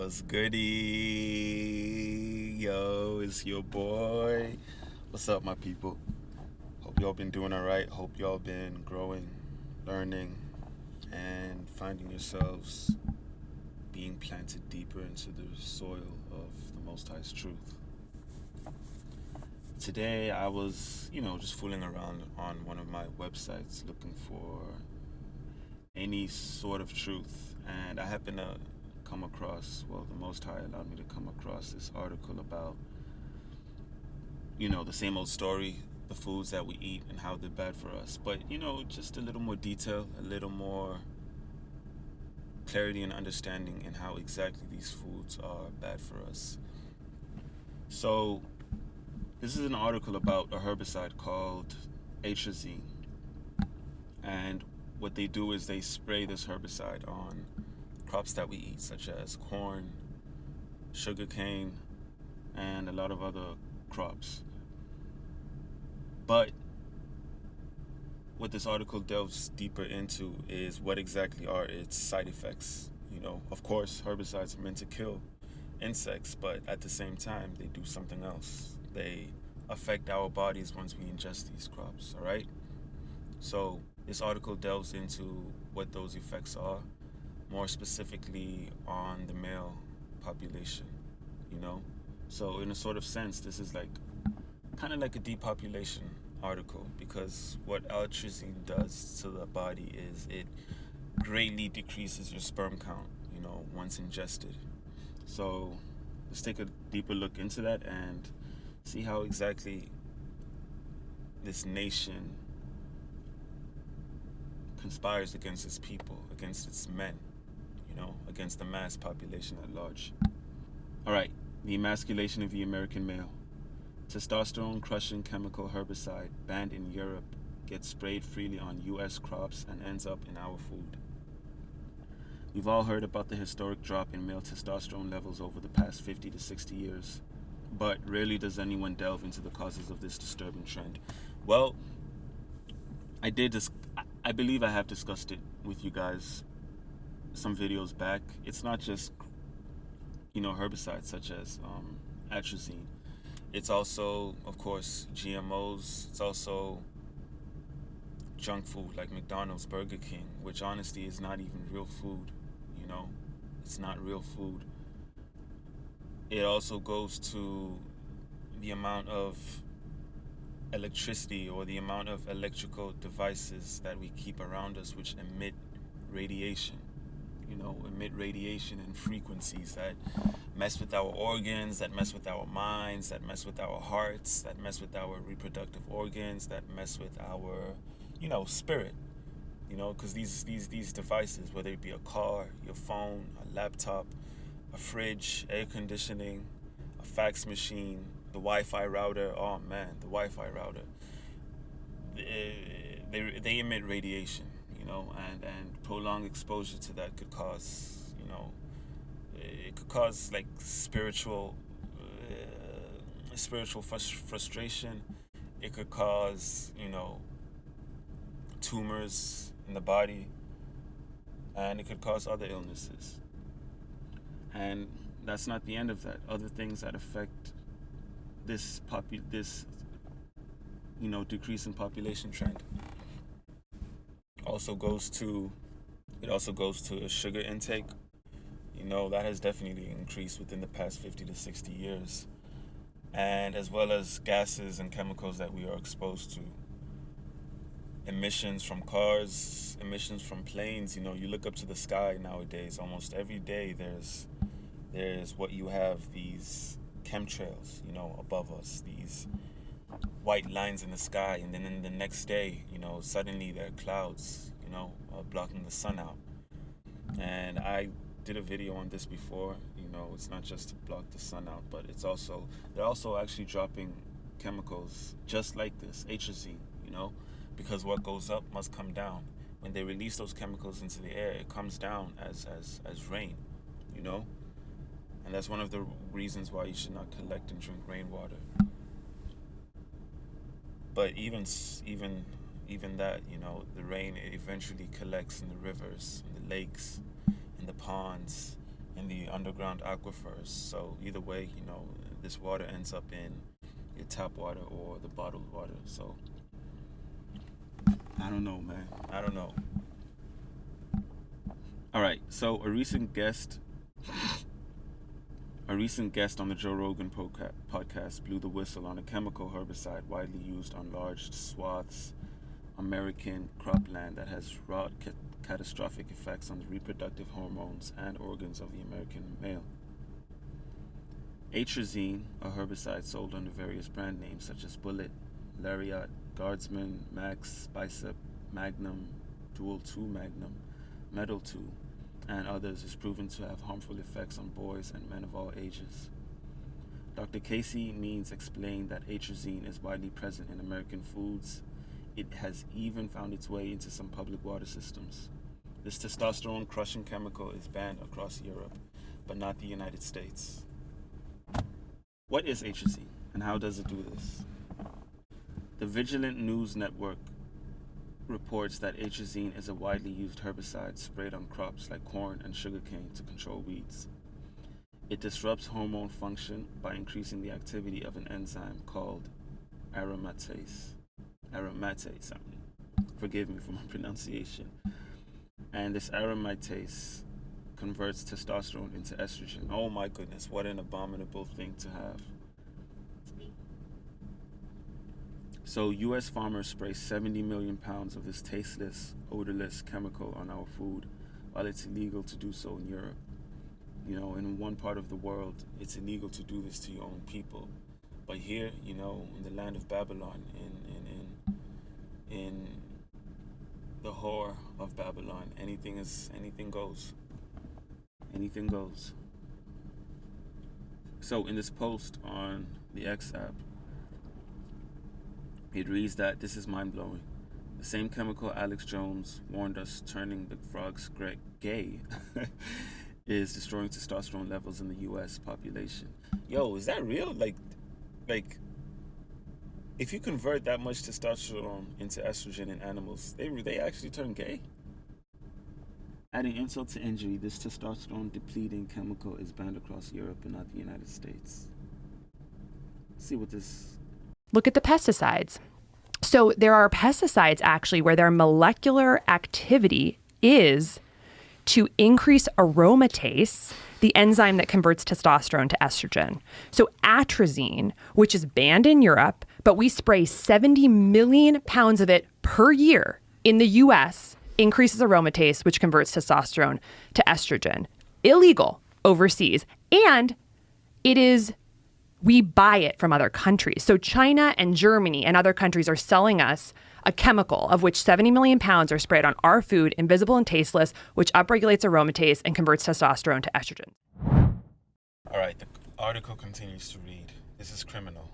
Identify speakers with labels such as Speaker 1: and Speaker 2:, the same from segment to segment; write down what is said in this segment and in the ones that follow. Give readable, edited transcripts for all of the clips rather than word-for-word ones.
Speaker 1: What's goody? Yo, it's your boy. What's up, my people? Hope y'all been doing all right. Hope y'all been growing, learning, and finding yourselves being planted deeper into the soil of the Most High's truth. Today, I was, just fooling around on one of my websites looking for any sort of truth, and I happened to come across, the Most High allowed me to come across this article about, the same old story, the foods that we eat and how they're bad for us. But, just a little more detail, a little more clarity and understanding in how exactly these foods are bad for us. So, this is an article about a herbicide called Atrazine. And what they do is they spray this herbicide on crops that we eat, such as corn, sugarcane, and a lot of other crops. But what this article delves deeper into is what exactly are its side effects. Of course, herbicides are meant to kill insects, but at the same time, they do something else. They affect our bodies once we ingest these crops, all right? So this article delves into what those effects are, more specifically on the male population, So in a sort of sense, this is kind of like a depopulation article, because what atrazine does to the body is it greatly decreases your sperm count, once ingested. So let's take a deeper look into that and see how exactly this nation conspires against its people, against its men, against the mass population at large. All right, the emasculation of the American male. Testosterone crushing chemical herbicide banned in Europe gets sprayed freely on U.S. crops and ends up in our food. You've all heard about the historic drop in male testosterone levels over the past 50 to 60 years, but rarely does anyone delve into the causes of this disturbing trend. Well, I believe I have discussed it with you guys some videos back. It's not just, herbicides such as atrazine. It's also, of course, GMOs. It's also junk food like McDonald's, Burger King, which honestly is not even real food, It's not real food. It also goes to the amount of electricity or the amount of electrical devices that we keep around us which emit radiation. Emit radiation and frequencies that mess with our organs, that mess with our minds, that mess with our hearts, that mess with our reproductive organs, that mess with our, spirit. Because these devices, whether it be a car, your phone, a laptop, a fridge, air conditioning, a fax machine, the Wi-Fi router, oh man, the Wi-Fi router, they emit radiation, and prolonged exposure to that could cause, it could cause like spiritual frustration. It could cause, tumors in the body, and it could cause other illnesses. And that's not the end of that. Other things that affect this decrease in population trend also goes to a sugar intake. That has definitely increased within the past 50 to 60 years, and as well as gases and chemicals that we are exposed to. Emissions from cars, emissions from planes. You look up to the sky nowadays, almost every day there's what you have, these chemtrails, above us, these white lines in the sky, and then in the next day, suddenly there are clouds, blocking the sun out. And I did a video on this before. It's not just to block the sun out, but they're also actually dropping chemicals just like this, atrazine, because what goes up must come down. When they release those chemicals into the air, it comes down as rain, and that's one of the reasons why you should not collect and drink rainwater. But even that, the rain eventually collects in the rivers, in the lakes, in the ponds, in the underground aquifers. So either way, this water ends up in your tap water or the bottled water. So I don't know, man. I don't know. All right. So a recent guest on the Joe Rogan podcast blew the whistle on a chemical herbicide widely used on large swaths American cropland that has wrought catastrophic effects on the reproductive hormones and organs of the American male. Atrazine, a herbicide sold under various brand names such as Bullet, Lariat, Guardsman, Max, Bicep, Magnum, Dual 2 Magnum, Metal 2, and others, is proven to have harmful effects on boys and men of all ages. Dr. Casey Means explained that atrazine is widely present in American foods. It has even found its way into some public water systems. This testosterone crushing chemical is banned across Europe, but not the United States. What is atrazine, and how does it do this? The Vigilant News Network reports that atrazine is a widely used herbicide sprayed on crops like corn and sugarcane to control weeds. It disrupts hormone function by increasing the activity of an enzyme called aromatase. Forgive me for my pronunciation. And this aromatase converts testosterone into estrogen. Oh my goodness, what an abominable thing to have. So U.S. farmers spray 70 million pounds of this tasteless, odorless chemical on our food, while it's illegal to do so in Europe. In one part of the world, it's illegal to do this to your own people. But here, in the land of Babylon, in the whore of Babylon, anything goes. Anything goes. So in this post on the X app, it reads that this is mind-blowing. The same chemical Alex Jones warned us turning the frogs gay is destroying testosterone levels in the U.S. population. Yo, is that real? Like, if you convert that much testosterone into estrogen in animals, they actually turn gay? Adding insult to injury, this testosterone depleting chemical is banned across Europe and not the United States. Let's see what this...
Speaker 2: Look at the pesticides. So there are pesticides actually where their molecular activity is to increase aromatase, the enzyme that converts testosterone to estrogen. So atrazine, which is banned in Europe, but we spray 70 million pounds of it per year in the US, increases aromatase, which converts testosterone to estrogen. Illegal overseas. And we buy it from other countries. So China and Germany and other countries are selling us a chemical of which 70 million pounds are sprayed on our food, invisible and tasteless, which upregulates aromatase and converts testosterone to estrogen.
Speaker 1: All right, the article continues to read, this is criminal.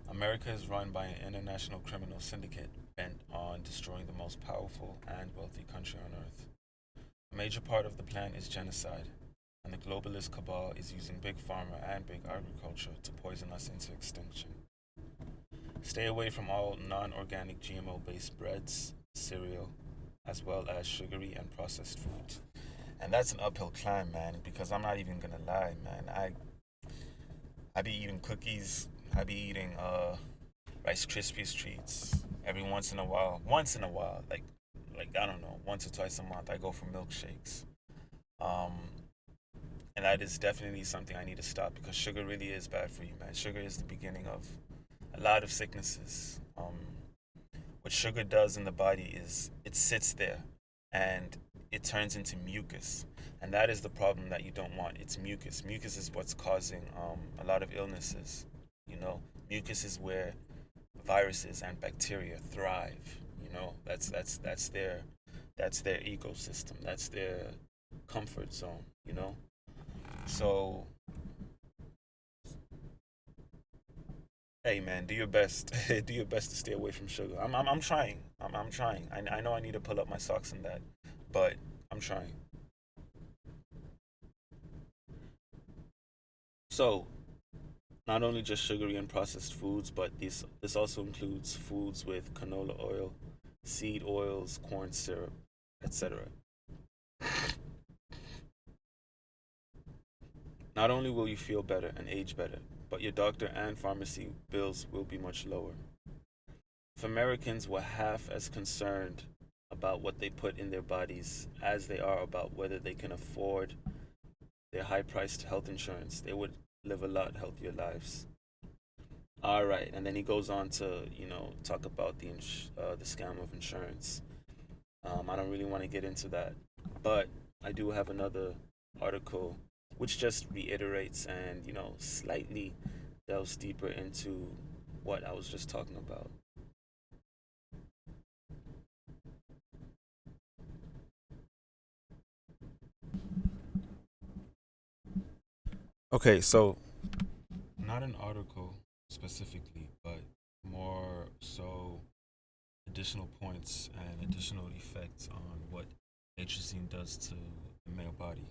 Speaker 1: America is run by an international criminal syndicate bent on destroying the most powerful and wealthy country on earth. A major part of the plan is genocide, and the globalist cabal is using big pharma and big agriculture to poison us into extinction. Stay away from all non-organic GMO-based breads, cereal, as well as sugary and processed foods. And that's an uphill climb, man, because I'm not even gonna lie, man. I be eating cookies, I be eating Rice Krispies treats every once in a while, like I don't know, once or twice a month I go for milkshakes. And that is definitely something I need to stop, because sugar really is bad for you, man. Sugar is the beginning of a lot of sicknesses. What sugar does in the body is it sits there and it turns into mucus. And that is the problem that you don't want. It's mucus. Mucus is what's causing a lot of illnesses. Mucus is where viruses and bacteria thrive. That's their ecosystem. That's their comfort zone. So, hey man, do your best. Do your best to stay away from sugar. I'm trying. I'm trying. I know I need to pull up my socks in that, but I'm trying. So, not only just sugary and processed foods, but this also includes foods with canola oil, seed oils, corn syrup, etc. Not only will you feel better and age better, but your doctor and pharmacy bills will be much lower. If Americans were half as concerned about what they put in their bodies as they are about whether they can afford their high priced health insurance, they would live a lot healthier lives. All right, and then he goes on to, talk about the scam of insurance. I don't really want to get into that, but I do have another article which just reiterates and, slightly delves deeper into what I was just talking about. Okay, so not an article specifically, but more so additional points and additional effects on what atrazine does to the male body.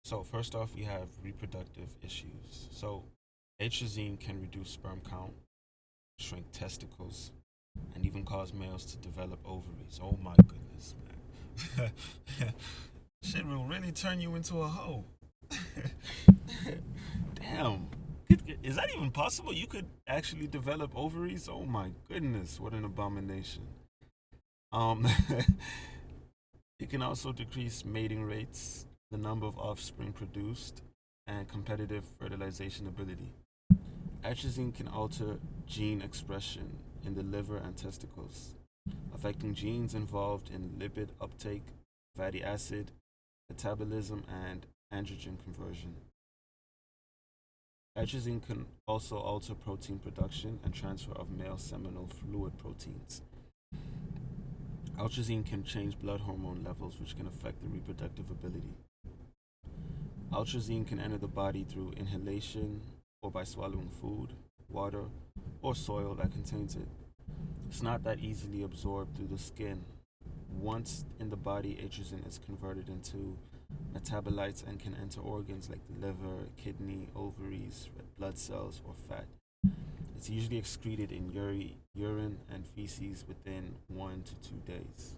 Speaker 1: So first off, we have reproductive issues. So atrazine can reduce sperm count, shrink testicles, and even cause males to develop ovaries. Oh my goodness, man. Shit will really turn you into a hoe. Damn. Is that even possible? You could actually develop ovaries? Oh my goodness, what an abomination. Um, it can also decrease mating rates, the number of offspring produced, and competitive fertilization ability. Atrazine can alter gene expression in the liver and testicles, affecting genes involved in lipid uptake, fatty acid, metabolism, and androgen conversion. Atrazine can also alter protein production and transfer of male seminal fluid proteins. Atrazine can change blood hormone levels, which can affect the reproductive ability. Atrazine can enter the body through inhalation or by swallowing food, water, or soil that contains it. It's not that easily absorbed through the skin. Once in the body, atrazine is converted into metabolites and can enter organs like the liver, kidney, ovaries, red blood cells, or fat. It's usually excreted in urine and feces within 1 to 2 days.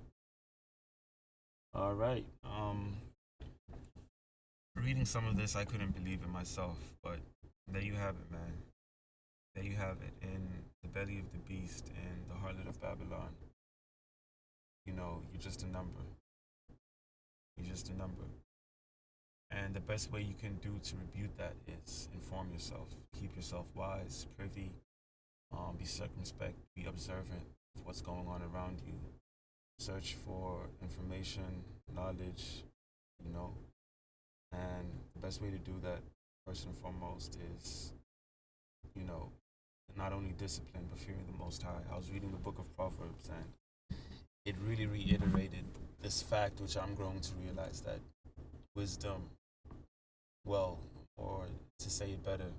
Speaker 1: All right. Reading some of this, I couldn't believe it myself, but there you have it, man. There you have it. In the belly of the beast, in the harlot of Babylon. You're just a number. You're just a number. And the best way you can do to rebuke that is inform yourself, keep yourself wise, privy, be circumspect, be observant of what's going on around you. Search for information, knowledge, you know. And the best way to do that, first and foremost, is, you know, not only discipline, but fearing the Most High. I was reading the book of Proverbs, and it really reiterated this fact, which I'm growing to realize, that wisdom, well, or to say it better,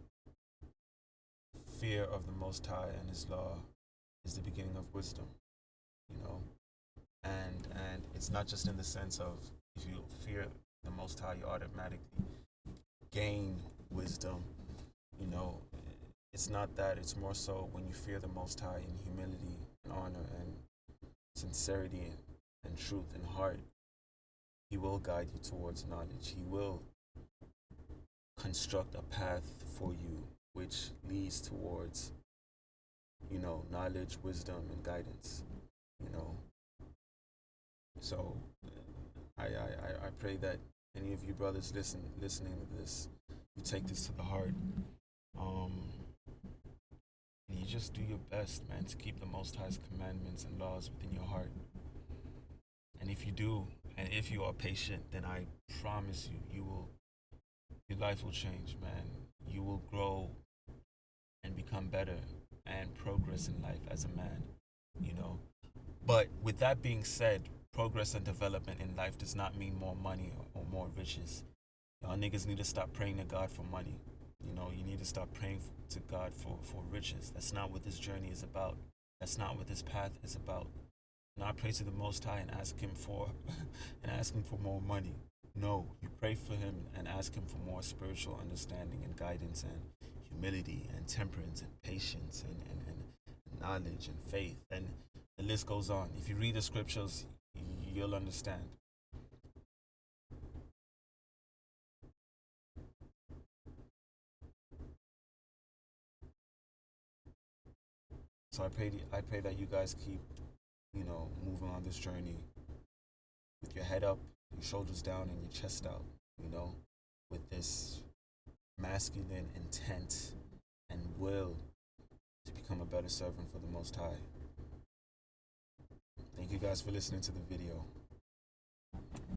Speaker 1: fear of the Most High and His law is the beginning of wisdom, you know. And it's not just in the sense of, if you fear the Most High, you automatically gain wisdom, you know. It's not that. It's more so when you fear the Most High in humility and honor and sincerity and truth and heart, He will guide you towards knowledge. He will construct a path for you which leads towards, you know, knowledge, wisdom, and guidance, you know. So I pray that any of you brothers listening to this, you take this to the heart. And you just do your best, man, to keep the Most High's commandments and laws within your heart. And if you do, and if you are patient, then I promise you, your life will change, man. You will grow and become better and progress in life as a man, you know. But with that being said, progress and development in life does not mean more money or more riches. Y'all niggas need to stop praying to God for money. You know, you need to stop praying to God for riches. That's not what this journey is about. That's not what this path is about. Not pray to the Most High and ask Him for and ask Him for more money. No, you pray for Him and ask Him for more spiritual understanding and guidance and humility and temperance and patience and knowledge and faith. And the list goes on. If you read the scriptures, you'll understand. So I pray that you guys keep, moving on this journey with your head up, your shoulders down, and your chest out, with this masculine intent and will to become a better servant for the Most High. Thank you guys for listening to the video.